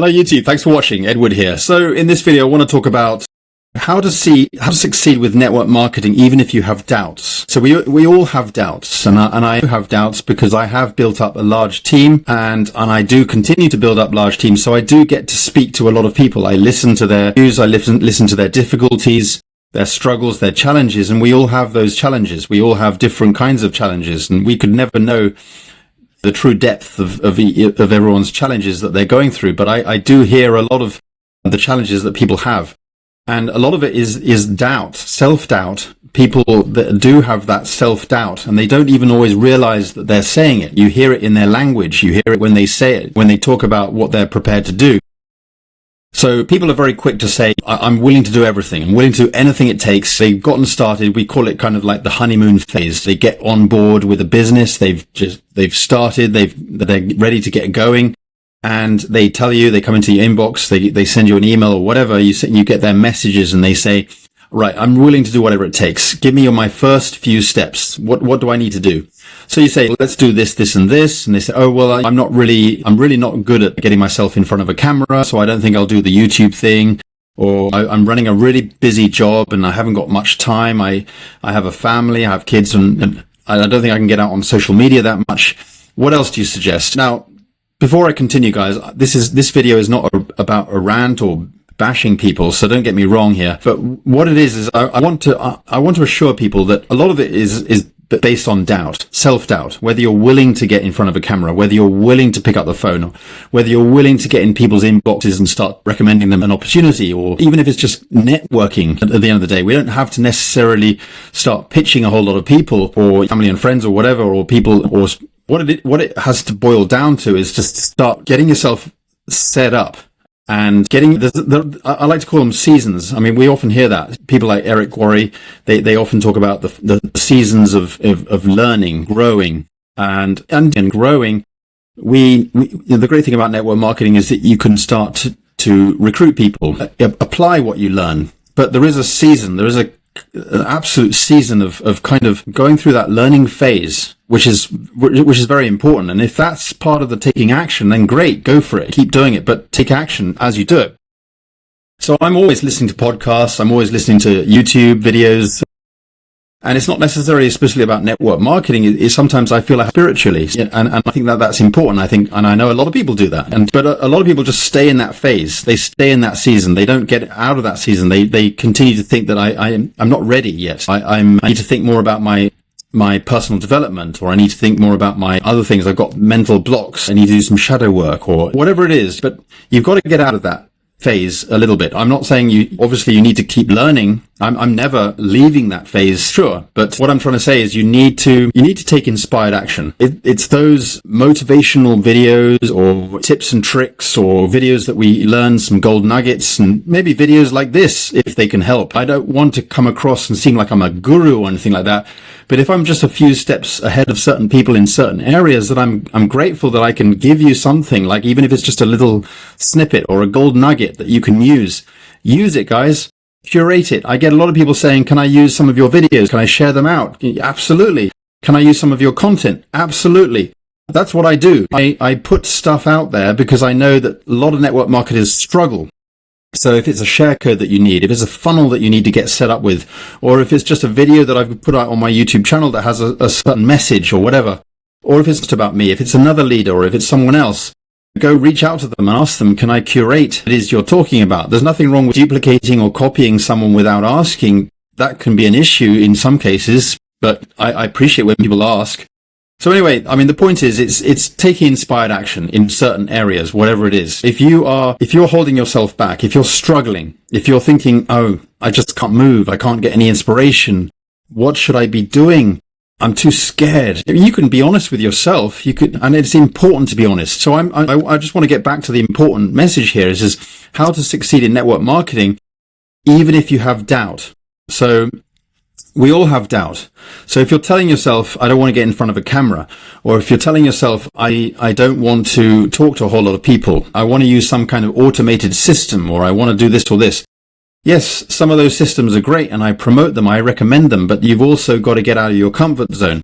Hello YouTube, thanks for watching. Edward here. So in this video I want to talk about how to succeed with network marketing even if you have doubts. So we all have doubts, and I have doubts because I have built up a large team and I do continue to build up large teams. So I do get to speak to a lot of people. I listen to their views, I listen to their difficulties, their struggles, their challenges, and we all have those challenges. We all have different kinds of challenges, and we could never know the true depth of everyone's challenges that they're going through. But I do hear a lot of the challenges that people have. And a lot of it is doubt, self-doubt. People that do have that self-doubt, and they don't even always realize that they're saying it. You hear it in their language. You hear it when they say it, when they talk about what they're prepared to do. So people are very quick to say, I'm willing to do everything. I'm willing to do anything it takes. They've gotten started. We call it kind of like the honeymoon phase. They get on board with a business. They've started. They're ready to get going. And they tell you, they come into your inbox, they send you an email or whatever. You get their messages and they say, right, I'm willing to do whatever it takes. Give me my first few steps. What do I need to do? So you say, let's do this, this, and this. And they say, oh, well, I'm really not good at getting myself in front of a camera. So I don't think I'll do the YouTube thing. Or I'm running a really busy job and I haven't got much time. I have a family, I have kids, and I don't think I can get out on social media that much. What else do you suggest? Now, before I continue, guys, this video is not about a rant or bashing people, so don't get me wrong here. But what it is I want to assure people that a lot of it is based on doubt, self-doubt, whether you're willing to get in front of a camera, whether you're willing to pick up the phone, or whether you're willing to get in people's inboxes and start recommending them an opportunity, or even if it's just networking at the end of the day. We don't have to necessarily start pitching a whole lot of people or family and friends or whatever, or people, or what it has to boil down to is just start getting yourself set up. And getting, I like to call them seasons. I mean, we often hear that. People like Eric Worre, they often talk about the seasons of learning, growing, and growing. The great thing about network marketing is that you can start to recruit people, apply what you learn. But there is a season, there is an absolute season of kind of going through that learning phase, which is very important. And if that's part of the taking action, then great, go for it, keep doing it, but take action as you do it. So I'm always listening to podcasts, I'm always listening to YouTube videos, and it's not necessarily especially about network marketing. It's sometimes I feel like spiritually, and I think that's important. And I know a lot of people do that. But a lot of people just stay in that phase. They stay in that season. They don't get out of that season. They continue to think that I'm not ready yet. I need to think more about my personal development, or I need to think more about my other things. I've got mental blocks. I need to do some shadow work or whatever it is. But you've got to get out of that phase a little bit. I'm not saying you need to keep learning. I'm never leaving that phase, sure. But what I'm trying to say is you need to take inspired action. It's those motivational videos or tips and tricks, or videos that we learn some gold nuggets, and maybe videos like this, if they can help. I don't want to come across and seem like I'm a guru or anything like that. But if I'm just a few steps ahead of certain people in certain areas, that I'm grateful that I can give you something, like even if it's just a little snippet or a gold nugget that you can use it, guys. Curate it. I get a lot of people saying, can I use some of your videos? Can I share them out? Absolutely. Can I use some of your content? Absolutely. That's what I do. I put stuff out there because I know that a lot of network marketers struggle. So if it's a share code that you need, if it's a funnel that you need to get set up with, or if it's just a video that I've put out on my YouTube channel that has a certain message or whatever, or if it's just about me, if it's another leader, or if it's someone else, go reach out to them and ask them, can I curate what it is you're talking about? There's nothing wrong with duplicating or copying someone without asking. That can be an issue in some cases, but I appreciate when people ask. So anyway, I mean, the point is, it's taking inspired action in certain areas, whatever it is. If you're holding yourself back, if you're struggling, if you're thinking, oh, I just can't move, I can't get any inspiration, what should I be doing? I'm too scared. You can be honest with yourself. And it's important to be honest. So I just want to get back to the important message here is how to succeed in network marketing, even if you have doubt. So we all have doubt. So if you're telling yourself, I don't want to get in front of a camera, or if you're telling yourself, I don't want to talk to a whole lot of people, I want to use some kind of automated system, or I want to do this or this. Yes, some of those systems are great and I promote them, I recommend them, but you've also got to get out of your comfort zone.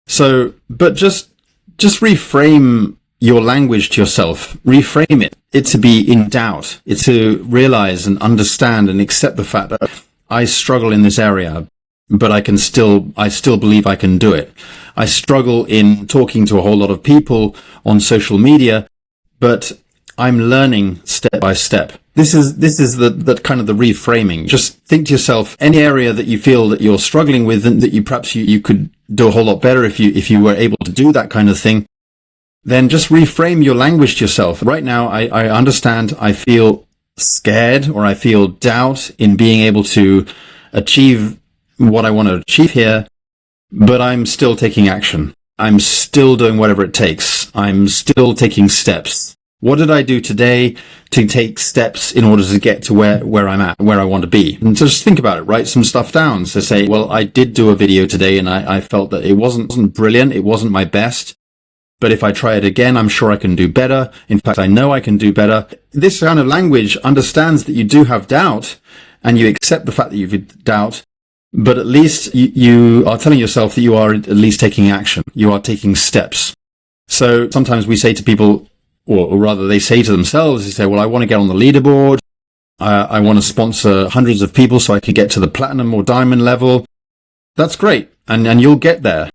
So, but just reframe your language to yourself, reframe it. It's to be in doubt. It's to realize and understand and accept the fact that I struggle in this area, but I still believe I can do it. I struggle in talking to a whole lot of people on social media, but I'm learning step by step. This is the kind of the reframing. Just think to yourself, any area that you feel that you're struggling with and that you could do a whole lot better if you were able to do that kind of thing, then just reframe your language to yourself. Right now, I understand I feel scared or I feel doubt in being able to achieve what I want to achieve here, but I'm still taking action. I'm still doing whatever it takes. I'm still taking steps. What did I do today to take steps in order to get to where I'm at, where I want to be? And so just think about it, write some stuff down. So say, well, I did do a video today and I felt that it wasn't brilliant. It wasn't my best. But if I try it again, I'm sure I can do better. In fact, I know I can do better. This kind of language understands that you do have doubt and you accept the fact that you've doubt. But at least you are telling yourself that you are at least taking action. You are taking steps. So sometimes we say to people, or rather they say to themselves, they say, well, I want to get on the leaderboard. I want to sponsor hundreds of people so I can get to the platinum or diamond level. That's great. And you'll get there.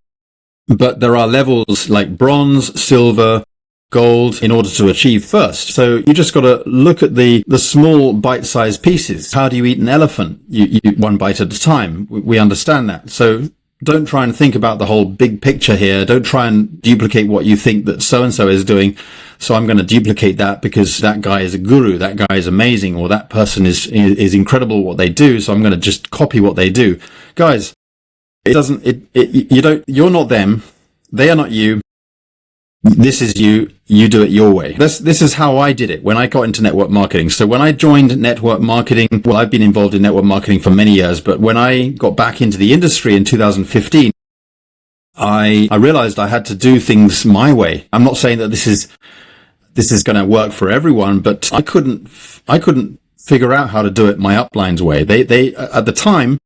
But there are levels like bronze, silver, gold in order to achieve first. So you just got to look at the small bite-sized pieces. How do you eat an elephant? You one bite at a time. We understand that. So don't try and think about the whole big picture here. Don't try and duplicate what you think that so-and-so is doing. So I'm going to duplicate that because that guy is a guru. That guy is amazing, or that person is incredible what they do. So I'm going to just copy what they do. Guys, you're not them. They are not you. This is you. You do it your way. This is how I did it when I got into network marketing. So when I joined network marketing, well, I've been involved in network marketing for many years, but when I got back into the industry in 2015, I realized I had to do things my way. I'm not saying that this is going to work for everyone, but I couldn't figure out how to do it my upline's way. They at the time,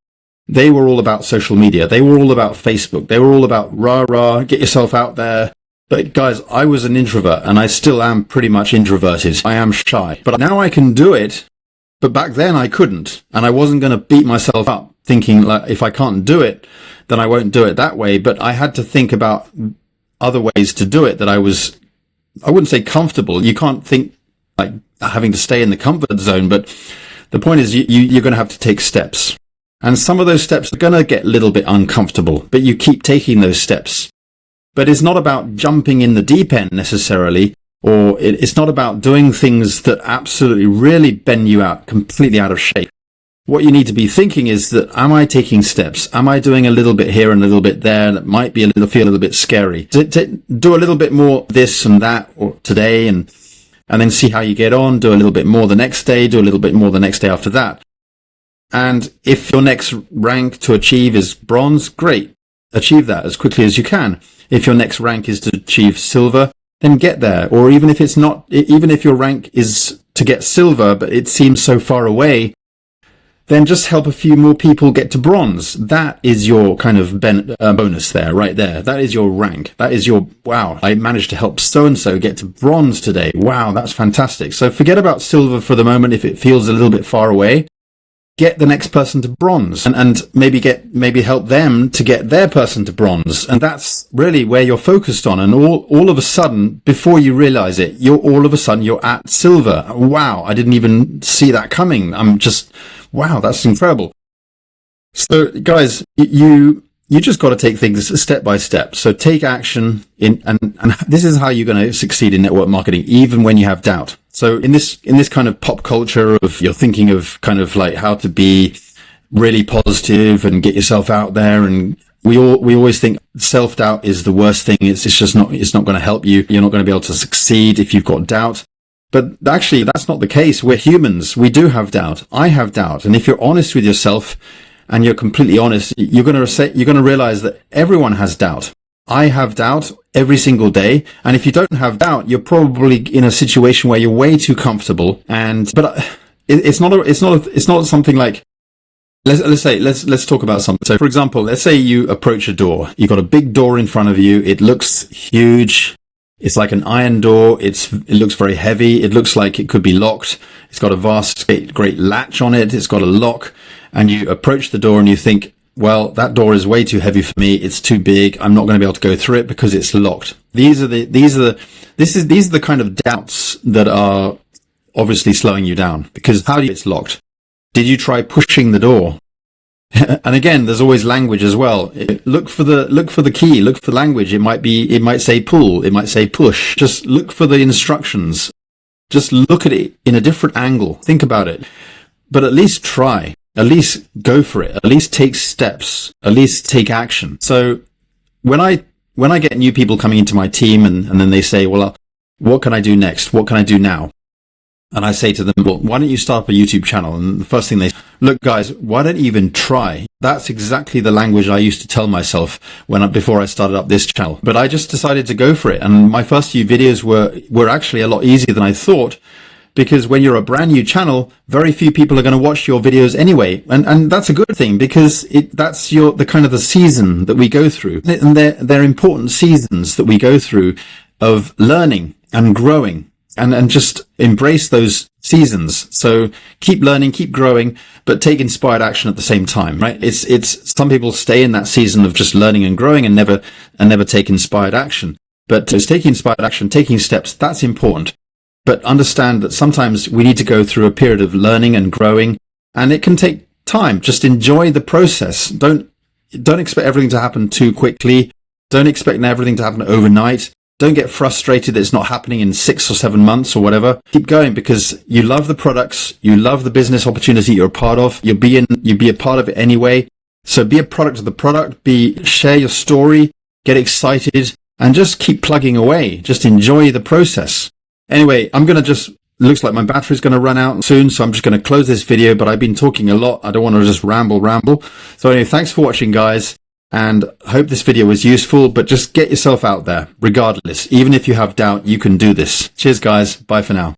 they were all about social media. They were all about Facebook. They were all about rah, get yourself out there. But guys, I was an introvert and I still am pretty much introverted. I am shy, but now I can do it. But back then I couldn't, and I wasn't going to beat myself up thinking like, if I can't do it, then I won't do it that way. But I had to think about other ways to do it that I wouldn't say comfortable. You can't think like having to stay in the comfort zone, but the point is you're going to have to take steps. And some of those steps are going to get a little bit uncomfortable, but you keep taking those steps. But it's not about jumping in the deep end necessarily, or it's not about doing things that absolutely really bend you out, completely out of shape. What you need to be thinking is that, am I taking steps? Am I doing a little bit here and a little bit there that might be feel a little bit scary? Do a little bit more this and that or today and then see how you get on. Do a little bit more the next day, do a little bit more the next day after that. And if your next rank to achieve is bronze, great. Achieve that as quickly as you can. If your next rank is to achieve silver, then get there. Or even if it's not, even if your rank is to get silver, but it seems so far away, then just help a few more people get to bronze. That is your kind of bonus there, right there. That is your rank. That is your, wow, I managed to help so-and-so get to bronze today. Wow, that's fantastic. So forget about silver for the moment if it feels a little bit far away. Get the next person to bronze and maybe help them to get their person to bronze. And that's really where you're focused on. And all of a sudden, before you realize it, you're at silver. Wow. I didn't even see that coming. Wow, that's incredible. So guys, you just got to take things step by step. So take action and this is how you're going to succeed in network marketing, even when you have doubt. So in this kind of pop culture of you're thinking of kind of like how to be really positive and get yourself out there. And we always think self-doubt is the worst thing. It's not going to help you. You're not going to be able to succeed if you've got doubt. But actually that's not the case. We're humans. We do have doubt. I have doubt. And if you're honest with yourself and you're completely honest, you're going to realize that everyone has doubt. I have doubt every single day. And if you don't have doubt, you're probably in a situation where you're way too comfortable. But it's not something like, let's talk about something. So for example, let's say you approach a door. You've got a big door in front of you. It looks huge. It's like an iron door. It looks very heavy. It looks like it could be locked. It's got a vast, great latch on it. It's got a lock, and you approach the door and you think, well, that door is way too heavy for me. It's too big. I'm not going to be able to go through it because it's locked. These are the kind of doubts that are obviously slowing you down, because how do you, it's locked? Did you try pushing the door? And again, there's always language as well. Look for the key, look for language. It might say pull, it might say push. Just look for the instructions. Just look at it in a different angle. Think about it. But at least try. At least go for it. At least take steps. At least take action. So when I get new people coming into my team and then they say, well, what can I do next? What can I do now? And I say to them, well, why don't you start up a YouTube channel? And the first thing they say, look, guys, why don't you even try? That's exactly the language I used to tell myself before I started up this channel. But I just decided to go for it. And my first few videos were actually a lot easier than I thought, because when you're a brand new channel, very few people are going to watch your videos anyway. And that's a good thing, because that's the kind of the season that we go through. And they're important seasons that we go through of learning and growing. And just embrace those seasons. So keep learning, keep growing, but take inspired action at the same time, right? It's some people stay in that season of just learning and growing and never take inspired action. But taking inspired action, taking steps, that's important. But understand that sometimes we need to go through a period of learning and growing, and it can take time. Just enjoy the process. Don't expect everything to happen too quickly. Don't expect everything to happen overnight. Don't get frustrated that it's not happening in 6 or 7 months or whatever. Keep going, because you love the products, you love the business opportunity you're a part of. You'll be a part of it anyway. So be a product of the product. Share your story, get excited, and just keep plugging away. Just enjoy the process. Anyway, looks like my battery's going to run out soon, so I'm just going to close this video. But I've been talking a lot. I don't want to just ramble. So anyway, thanks for watching, guys. And I hope this video was useful, but just get yourself out there regardless. Even if you have doubt, you can do this. Cheers, guys. Bye for now.